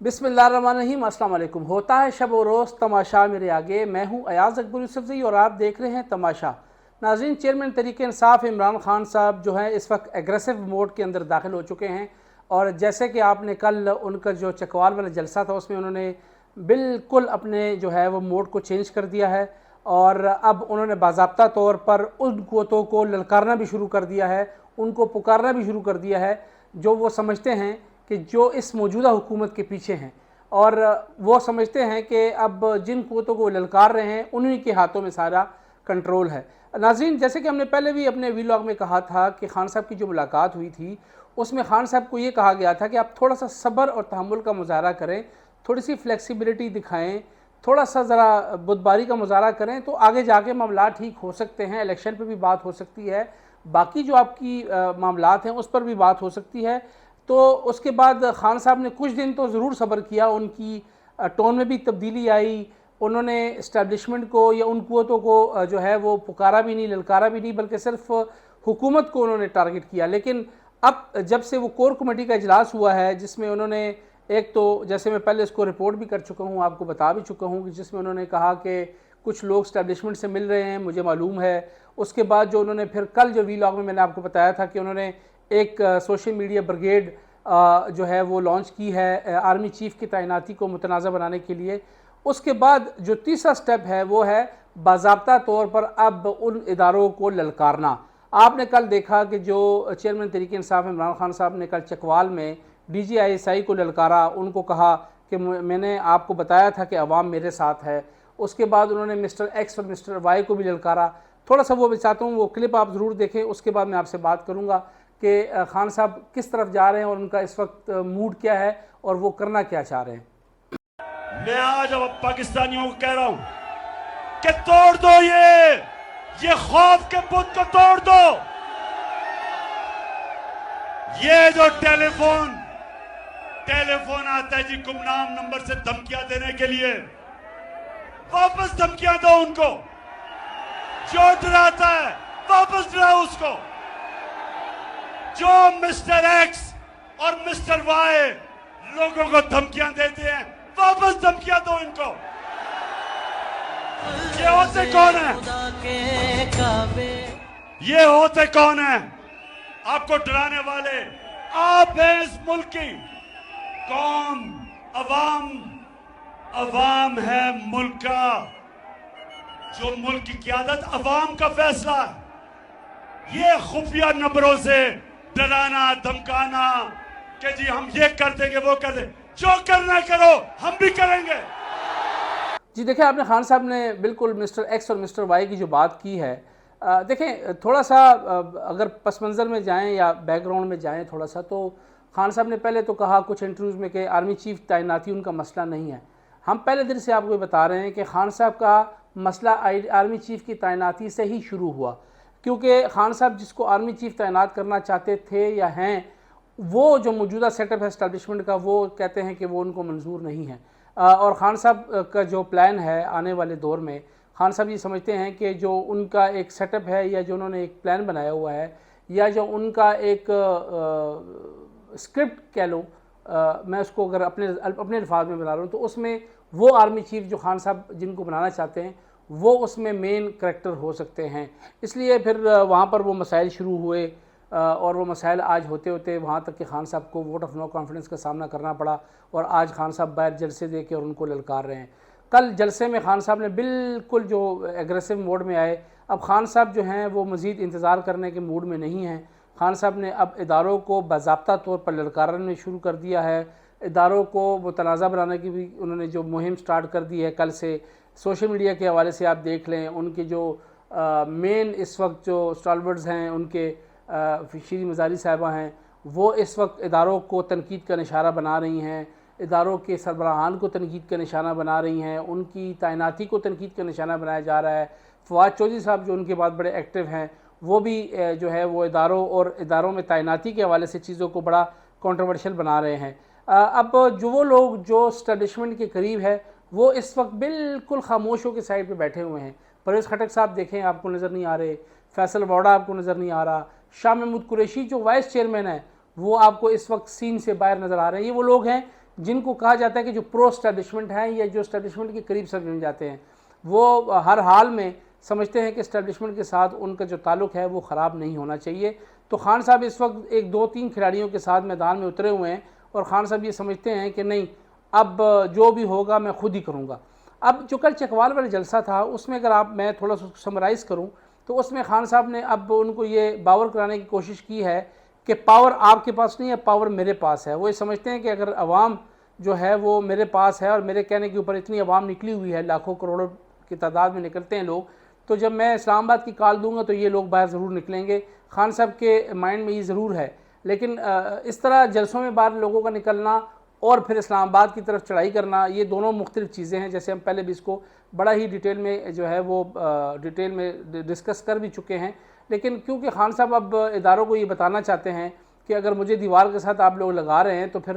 बिस्मिल्लाहिर्रहमानिर्रहीम, अस्सलाम वालेकुम। होता है शब व रोज़ तमाशा मेरे आगे। मैं हूँ अयाज अकबर यूसुफजई और आप देख रहे हैं तमाशा। नाज़रीन, चेयरमैन तहरीक इंसाफ इमरान खान साहब जो है इस वक्त एग्रेसिव मोड के अंदर दाखिल हो चुके हैं। और जैसे कि आपने कल उनका जो चकवाल वाला जलसा था उसमें उन्होंने बिल्कुल अपने जो है वो मोड को चेंज कर दिया है और अब उन्होंने बाज़ाब्ता तौर पर उन क़ुव्वतों को ललकारना भी शुरू कर दिया है, उनको पुकारना भी शुरू कर दिया है जो वो समझते हैं कि जो इस मौजूदा हुकूमत के पीछे हैं। और वो समझते हैं कि अब जिन क़ुव्वतों को ललकार रहे हैं उन्हीं के हाथों में सारा कंट्रोल है। नाज़रीन, जैसे कि हमने पहले भी अपने वीलॉग में कहा था कि खान साहब की जो मुलाकात हुई थी उसमें खान साहब को ये कहा गया था कि आप थोड़ा सा सब्र और तहम्मुल का मुजाहरा करें, थोड़ी सी फ्लेक्सिबिलिटी दिखाएं, थोड़ा सा ज़रा बुद्धबारी का मुजाहरा करें तो आगे जाके मामला ठीक हो सकते हैं, इलेक्शन पर भी बात हो सकती है, बाकी जो आपकी मामलात हैं उस पर भी बात हो सकती है। तो उसके बाद खान साहब ने कुछ दिन तो ज़रूर सब्र किया, उनकी टोन में भी तब्दीली आई, उन्होंने इस्टेब्लिशमेंट को या उन क़ुव्वतों को जो है वो पुकारा भी नहीं, ललकारा भी नहीं, बल्कि सिर्फ हुकूमत को उन्होंने टारगेट किया। लेकिन अब जब से वो कोर कमेटी का इजलास हुआ है जिसमें उन्होंने एक तो जैसे मैं पहले इसको रिपोर्ट भी कर चुका हूँ, आपको बता भी चुका हूँ कि जिसमें उन्होंने कहा कि कुछ लोग इस्टेब्लिशमेंट से मिल रहे हैं, मुझे मालूम है। उसके बाद जो उन्होंने फिर कल जो वीलॉग में मैंने आपको बताया था कि उन्होंने एक सोशल मीडिया ब्रिगेड जो है वो लॉन्च की है आर्मी चीफ़ की तैनाती को मुतनाज़ा बनाने के लिए। उसके बाद जो तीसरा स्टेप है वो है बाज़ाब्ता तौर पर अब उन इदारों को ललकारना। आपने कल देखा कि जो चेयरमैन तहरीक इंसाफ इमरान खान साहब ने कल चकवाल में DGISI को ललकारा, उनको कहा कि मैंने आपको बताया था कि अवाम मेरे साथ है। उसके बाद उन्होंने मिस्टर एक्स और मिस्टर वाई को भी ललकारा। थोड़ा सा वो मैं चाहता हूँ वो क्लिप आप ज़रूर देखें, उसके बाद मैं आपसे बात करूँगा कि खान साहब किस तरफ जा रहे हैं और उनका इस वक्त मूड क्या है और वो करना क्या चाह रहे हैं। मैं आज अब पाकिस्तानियों को कह रहा हूं कि तोड़ दो ये खौफ के बुत को तोड़ दो। ये जो टेलीफोन आता है जी गुमनाम नंबर से धमकियां देने के लिए, वापस धमकियां दो उनको। जो डराता है वापस डराओ उसको। जो मिस्टर एक्स और मिस्टर वाई लोगों को धमकियां देते हैं वापस धमकियां दो इनको। ये होते कौन है? ये होते कौन है आपको डराने वाले? आप हैं इस मुल्क की कौम, अवाम है मुल्क का। जो मुल्क की क़यादत अवाम का फैसला है। ये खुफिया नंबरों से डराना धमकाना कि जी हम ये कर देंगे वो कर देंगे, जो करना करो हम भी करेंगे। जी देखिए, आपने खान साहब ने बिल्कुल मिस्टर एक्स और मिस्टर वाई की जो बात की है, देखें थोड़ा सा अगर पस मंज़र में जाएं या बैकग्राउंड में जाएं थोड़ा सा, तो खान साहब ने पहले तो कहा कुछ इंटरव्यूज़ में कि आर्मी चीफ़ तैनाती उनका मसला नहीं है। हम पहले दिन से आपको बता रहे हैं कि खान साहब का मसला आर्मी चीफ़ की तैनाती से ही शुरू हुआ, क्योंकि खान साहब जिसको आर्मी चीफ़ तैनात करना चाहते थे या हैं, वो जो मौजूदा सेटअप है इस्टेब्लिशमेंट का, वो कहते हैं कि वो उनको मंजूर नहीं है। और ख़ान साहब का जो प्लान है आने वाले दौर में, खान साहब ये समझते हैं कि जो उनका एक सेटअप है या जो उन्होंने एक प्लान बनाया हुआ है या जो उनका एक स्क्रिप्ट कह लो, मैं उसको अगर अपने अल्फाज में बना रहा हूँ तो उसमें वो आर्मी चीफ़ जो खान साहब जिनको बनाना चाहते हैं वो उसमें मेन करैक्टर हो सकते हैं। इसलिए फिर वहाँ पर वो मसाइल शुरू हुए और वो मसाइल आज होते होते वहाँ तक कि खान साहब को वोट ऑफ नो कॉन्फिडेंस का सामना करना पड़ा और आज खान साहब बाहर जलसे दे के और उनको ललकार रहे हैं। कल जलसे में खान साहब ने बिल्कुल जो एग्रेसिव मोड में आए। अब खान साहब जो हैं वो मज़ीद इंतज़ार करने के मूड में नहीं हैं। खान साहब ने अब इदारों को बाज़ाब्ता तौर पर ललकारने शुरू कर दिया है। इदारों को मुतनाज़ा बनाने की भी उन्होंने जो मुहिम स्टार्ट कर दी है कल से। सोशल मीडिया के हवाले से आप देख लें, उनके जो मेन इस वक्त जो स्टॉलवर्ड्स हैं, उनके शीरी मज़ारी साहिबा हैं, वो इस वक्त इदारों को तनकीद का निशाना बना रही हैं, इदारों के सरबराहान को तनकीद का निशाना बना रही हैं, उनकी तैनाती को तनकीद का निशाना बनाया जा रहा है। फवाद चौधरी साहब जो उनके बाद बड़े एक्टिव हैं, वो भी जो है वो इदारों और इदारों में तैनाती के हवाले से चीज़ों को बड़ा कॉन्ट्रोवर्शियल बना रहे हैं। अब जो वो लोग जो इस्टेब्लिशमेंट के करीब है वो इस वक्त बिल्कुल खामोशों के साइड पे बैठे हुए हैं। परवेज़ खटक साहब देखें, आपको नज़र नहीं आ रहे, फैसल वाडा आपको नज़र नहीं आ रहा, शाह महमूद कुरैशी जो वाइस चेयरमैन है वो आपको इस वक्त सीन से बाहर नज़र आ रहे हैं। ये वो लोग हैं जिनको कहा जाता है कि जो प्रो स्टैब्लिशमेंट हैं या जो स्टैब्लिशमेंट के करीब समझ जाते हैं, वो हर हाल में समझते हैं कि स्टैब्लिशमेंट के साथ उनका जो ताल्लुक़ है वो ख़राब नहीं होना चाहिए। तो खान साहब इस वक्त एक 2-3 खिलाड़ियों के साथ मैदान में उतरे हुए हैं और खान साहब ये समझते हैं कि नहीं, अब जो भी होगा मैं खुद ही करूँगा। अब जो कल चकवाल वाला जलसा था उसमें अगर मैं थोड़ा सा समराइज़ करूँ तो उसमें खान साहब ने अब उनको ये बावर कराने की कोशिश की है कि पावर आपके पास नहीं है, पावर मेरे पास है। वो ये समझते हैं कि अगर अवाम जो है वो मेरे पास है और मेरे कहने के ऊपर इतनी अवाम निकली हुई है, लाखों करोड़ों की तादाद में निकलते हैं लोग, तो जब मैं इस्लामाबाद की कॉल दूंगा तो ये लोग बाहर ज़रूर निकलेंगे। खान साहब के माइंड में ये ज़रूर है। लेकिन इस तरह जलसों में बाहर लोगों का निकलना और फिर इस्लामाबाद की तरफ चढ़ाई करना, ये दोनों मुख्तलिफ चीज़ें हैं। जैसे हम पहले भी इसको बड़ा ही डिटेल में जो है वो डिटेल में डिस्कस कर भी चुके हैं। लेकिन क्योंकि खान साहब अब इदारों को ये बताना चाहते हैं कि अगर मुझे दीवार के साथ आप लोग लगा रहे हैं तो फिर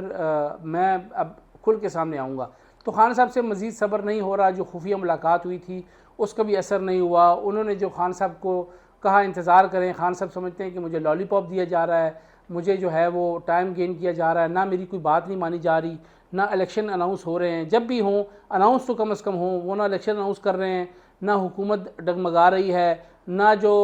मैं अब खुल के सामने आऊँगा, तो खान साहब से मज़ीद सब्र नहीं हो रहा। जो खुफिया मुलाकात हुई थी उसका भी असर नहीं हुआ। उन्होंने जो खान साहब को कहा इंतज़ार करें, खान साहब समझते हैं कि मुझे लॉलीपॉप दिया जा रहा है, मुझे जो है वो टाइम गेन किया जा रहा है, ना मेरी कोई बात नहीं मानी जा रही, ना इलेक्शन अनाउंस हो रहे हैं। जब भी हों अनाउंस तो कम से कम हों, वो ना इलेक्शन अनाउंस कर रहे हैं, ना हुकूमत डगमगा रही है, ना जो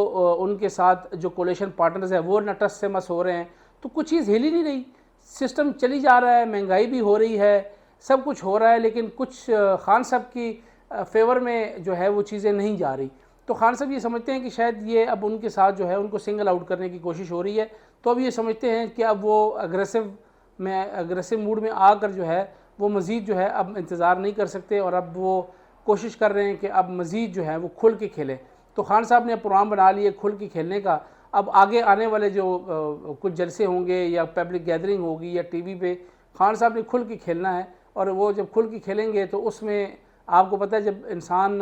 उनके साथ जो कोलेशन पार्टनर्स हैं वो न टस से मस हो रहे हैं। तो कुछ चीज़ हिल ही नहीं रही, सिस्टम चली जा रहा है, महंगाई भी हो रही है, सब कुछ हो रहा है, लेकिन कुछ खान साहब की फेवर में जो है वो चीज़ें नहीं जा रही। तो खान साहब ये समझते हैं कि शायद ये अब उनके साथ जो है उनको सिंगल आउट करने की कोशिश हो रही है। तो अब ये समझते हैं कि अब वो अग्रेसिव मूड में आकर जो है वो मज़ीद जो है अब इंतज़ार नहीं कर सकते और अब वो कोशिश कर रहे हैं कि अब मज़ीद जो है वो खुल के खेलें। तो खान साहब ने प्रोग्राम बना लिए खुल के खेलने का। अब आगे आने वाले जो कुछ जलसे होंगे या पब्लिक गैदरिंग होगी या टीवी पे, खान साहब ने खुल के खेलना है। और वो जब खुल के खेलेंगे तो उसमें आपको पता है जब इंसान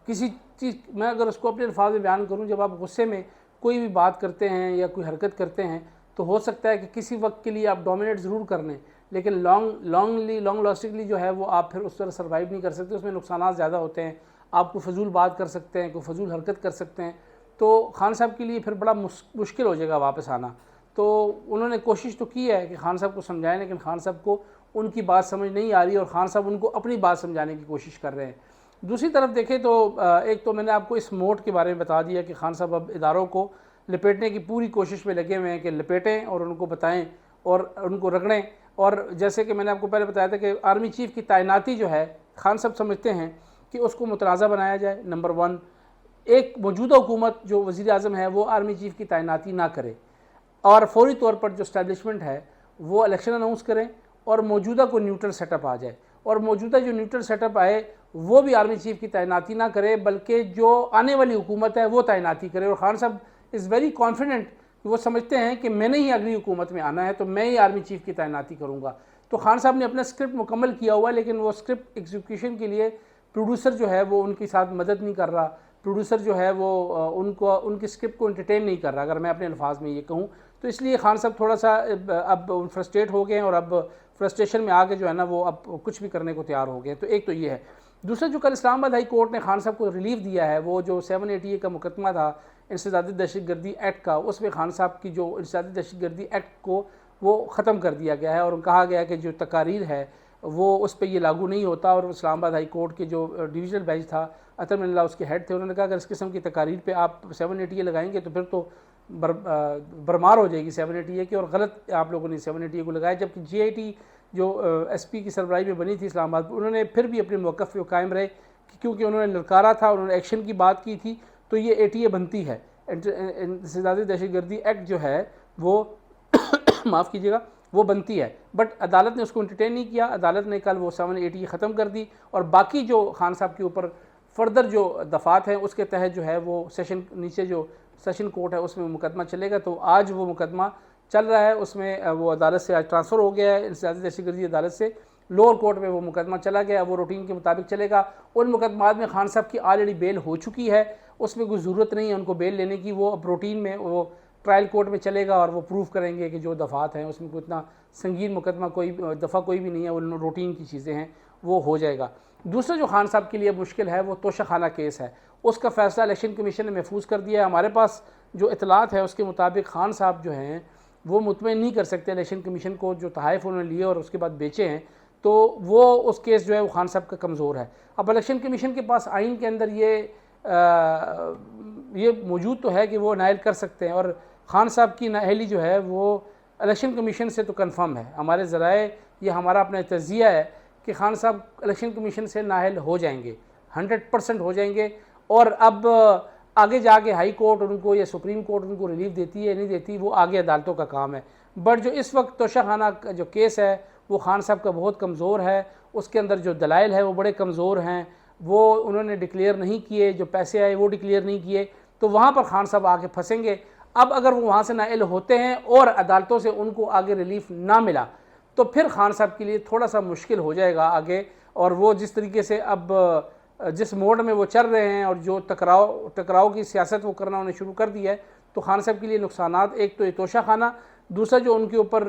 किसी चीज़, मैं अगर उसको अपने अल्फाज में बयान करूं, जब आप गुस्से में कोई भी बात करते हैं या कोई हरकत करते हैं तो हो सकता है कि किसी वक्त के लिए आप डोमिनेट ज़रूर कर लें, लेकिन लॉन्ग लास्टिंगली जो है वो आप फिर उस तरह सर्वाइव नहीं कर सकते। उसमें नुकसान ज़्यादा होते हैं, आप कोई फजूल बात कर सकते हैं, कोई फजूल हरकत कर सकते हैं। तो खान साहब के लिए फिर बड़ा मुश्किल हो जाएगा वापस आना। तो उन्होंने कोशिश तो की है कि खान साहब को समझाएं, लेकिन खान साहब को उनकी बात समझ नहीं आ रही और खान साहब उनको अपनी बात समझाने की कोशिश कर रहे हैं। दूसरी तरफ देखें तो एक तो मैंने आपको इस मोड के बारे में बता दिया कि खान साहब अब इदारों को लपेटने की पूरी कोशिश में लगे हुए हैं कि लपेटें और उनको बताएं और उनको रगड़ें। और जैसे कि मैंने आपको पहले बताया था कि आर्मी चीफ़ की तैनाती जो है खान साहब समझते हैं कि उसको मुतनाज़ा बनाया जाए। नंबर 1, एक मौजूदा हुकूमत जो वज़ीर आज़म है वो आर्मी चीफ़ की तैनाती ना करे और फौरी तौर पर जो इस्टेब्लिशमेंट है वो इलेक्शन अनाउंस करें और मौजूदा को न्यूट्रल सेटअप आ जाए। और मौजूदा जो न्यूट्रल सेटअप आए वो भी आर्मी चीफ़ की तैनाती ना करे, बल्कि जो आने वाली हुकूमत है वो तैनाती करे। और खान साहब इज़ वेरी कॉन्फिडेंट, वो समझते हैं कि मैंने ही अगली हुकूमत में आना है तो मैं ही आर्मी चीफ़ की तैनाती करूँगा। तो खान साहब ने अपना स्क्रिप्ट मुकम्मल किया हुआ है, लेकिन वो स्क्रिप्ट एग्जीक्यूशन के लिए प्रोड्यूसर जो है वो उनके साथ मदद नहीं कर रहा। प्रोड्यूसर जो है वो उनकी स्क्रिप्ट को एंटरटेन नहीं कर रहा, अगर मैं अपने अल्फाज में ये कहूँ। तो इसलिए खान साहब थोड़ा सा अब फ्रस्ट्रेट हो गए हैं और अब फ्रस्ट्रेशन में आके जो है ना वो अब कुछ भी करने को तैयार हो गए। तो एक तो ये है। दूसरा, जो कल इस्लामाबाद हाई कोर्ट ने खान साहब को रिलीफ दिया है, वो जो 780A का मुकदमा था इंसदादी दहशतगर्दी एक्ट का, उसमें खान साहब की जो इंसदादी दहशतगर्दी एक्ट को वो ख़त्म कर दिया गया है और कहा गया कि जो तकारीर है वो उस पर ये लागू नहीं होता। और इस्लामाबाद हाई कोर्ट के जो डिविजनल बेंच था, अतरमिल्ला उसके हेड थे, उन्होंने कहा अगर इस किस्म की तकारीर पे आप 780A लगाएंगे तो फिर तो बरमार हो जाएगी 780A की, और गलत आप लोगों ने 780A को लगाया। जबकि GIT जो SP की सरबराही में बनी थी इस्लामाबाद, उन्होंने फिर भी अपने मौक़िफ़ पे कायम रहे क्योंकि उन्होंने ललकारा था, उन्होंने एक्शन की बात की थी। तो ये ATA बनती है, इंसदादी दहशतगर्दी एक्ट जो है वो माफ़ कीजिएगा वो बनती है, बट अदालत ने उसको एंटरटेन नहीं किया। अदालत ने कल वो 780 ख़त्म कर दी और बाकी जो खान साहब के ऊपर फर्दर जो दफ़ात हैं उसके तहत जो है वो नीचे जो सेशन कोर्ट है उसमें मुकदमा चलेगा। तो आज वो मुकदमा चल रहा है, उसमें वो अदालत से आज ट्रांसफ़र हो गया है, इंसदादी दहशतगर्दी अदालत से लोअर कोर्ट में वो मुकदमा चला गया, वो रूटीन के मुताबिक चलेगा। उन मुकदमात में खान साहब की ऑलरेडी बेल हो चुकी है, उसमें कोई ज़रूरत नहीं है उनको बेल लेने की। वो अब रूटीन में वो ट्रायल कोर्ट में चलेगा और वो प्रूव करेंगे कि जो दफ़ात हैं उसमें कोई इतना संगीन मुकदमा दफ़ा कोई भी नहीं है, वो रूटीन की चीज़ें हैं, वो हो जाएगा। दूसरा जो खान साहब के लिए मुश्किल है वो तोशाखाना केस है, उसका फ़ैसला इलेक्शन कमीशन ने महफूज कर दिया है। हमारे पास जो इतलात है उसके मुताबिक खान साहब जो हैं वो मुतमईन नहीं कर सकते इलेक्शन कमीशन को, जो तहाइफ उन्होंने लिए और उसके बाद बेचे हैं, तो वो उस केस जो है वो खान साहब का कमज़ोर है। अब इलेक्शन कमीशन के पास आइन के अंदर ये मौजूद तो है कि वो नायल कर सकते हैं, और खान साहब की नाअहली जो है वो इलेक्शन कमीशन से तो कन्फर्म है। हमारे ज़राए ये हमारा अपना तजिया है कि खान साहब इलेक्शन कमीशन से नाअहल हो जाएंगे, 100% हो जाएंगे। और अब आगे जाके हाई कोर्ट उनको या सुप्रीम कोर्ट उनको रिलीफ देती है नहीं देती, वो आगे अदालतों का काम है। बट जो इस वक्त तोशाखाना का जो केस है वो खान साहब का बहुत कमज़ोर है, उसके अंदर जो दलाइल है वो बड़े कमज़ोर हैं, वो उन्होंने डिक्लेयर नहीं किए, जो पैसे आए वो डिक्लेयर नहीं किए, तो वहाँ पर खान साहब आके फंसेंगे। अब अगर वो वहाँ से नाअहल होते हैं और अदालतों से उनको आगे रिलीफ ना मिला तो फिर खान साहब के लिए थोड़ा सा मुश्किल हो जाएगा आगे। और वो जिस तरीके से अब जिस मोड में वो चल रहे हैं और जो टकराव की सियासत वो करना उन्हें शुरू कर दिया है, तो खान साहब के लिए नुकसानात, एक तो ये तोशाखाना, दूसरा जो उनके ऊपर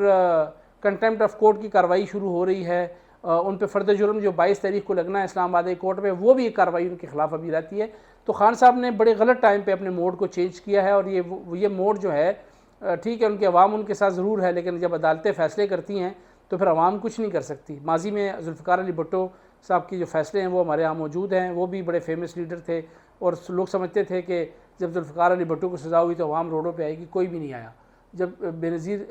कंटेम्प्ट ऑफ कोर्ट की कार्रवाई शुरू हो रही है, उन पर फ़र्द जुर्म जो 22 तारीख को लगना है इस्लामाबाद कोर्ट में, वो भी एक कार्रवाई उनके खिलाफ अभी रहती है। तो खान साहब ने बड़े गलत टाइम पे अपने मोड को चेंज किया है। और ये मोड जो है, ठीक है उनके अवाम उनके साथ ज़रूर है, लेकिन जब अदालतें फ़ैसले करती हैं तो फिर अवाम कुछ नहीं कर सकती। माजी में जुल्फ़िकार अली भुट्टो साहब की जो फ़ैसले हैं वो हमारे यहाँ मौजूद हैं, वो भी बड़े फेमस लीडर थे, और लोग समझते थे कि जब जुल्फ़िकार अली भुट्टो को सज़ा हुई तो अवाम रोडों पे आएगी, कोई भी नहीं आया। जब बेनज़ीर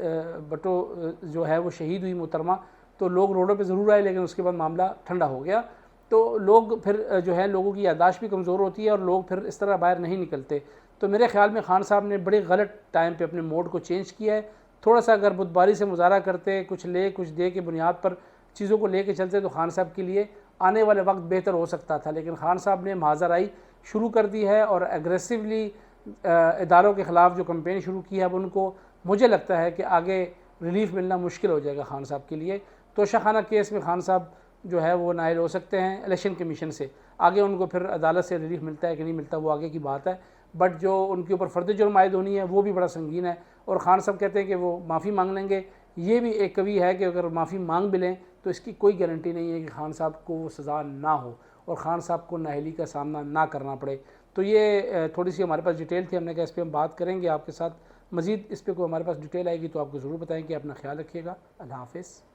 भुट्टो जो है वो शहीद हुई मोहतरमा, तो लोग रोडों पे ज़रूर आए, लेकिन उसके बाद मामला ठंडा हो गया। तो लोग फिर जो है, लोगों की याददाश्त भी कमज़ोर होती है और लोग फिर इस तरह बाहर नहीं निकलते। तो मेरे ख़्याल में खान साहब ने बड़े गलत टाइम पे अपने मोड को चेंज किया है। थोड़ा सा अगर बुतबारी से मुजाहरा करते, कुछ ले कुछ दे के बुनियाद पर चीज़ों को ले कर चलते, तो खान साहब के लिए आने वाले वक्त बेहतर हो सकता था। लेकिन खान साहब ने महाजराई शुरू कर दी है और एग्रेसिवली इदारों के ख़िलाफ़ जो कंपेन शुरू की है, अब उनको मुझे लगता है कि आगे रिलीफ मिलना मुश्किल हो जाएगा खान साहब के लिए। तोशाखाना केस में खान साहब जो है वो नायल हो सकते हैं इलेक्शन कमीशन से, आगे उनको फिर अदालत से रिलीफ मिलता है कि नहीं मिलता वो आगे की बात है। बट जो उनके ऊपर फ़र्द जुर्म आयद होनी है वो भी बड़ा संगीन है। और ख़ान साहब कहते हैं कि वो माफ़ी मांग लेंगे, ये भी एक कवि है कि अगर माफ़ी मांग भी लें तो इसकी कोई गारंटी नहीं है कि खान साहब को वो सज़ा ना हो और ख़ान साहब को नाअहली का सामना ना करना पड़े। तो ये थोड़ी सी हमारे पास डिटेल थी, हमने कहा इस पर हम बात करेंगे आपके साथ। मज़ीद इस पर कोई हमारे पास डिटेल आएगी तो आपको ज़रूर बताएंगे। अपना ख्याल रखिएगा। अल्लाह हाफ़िज़।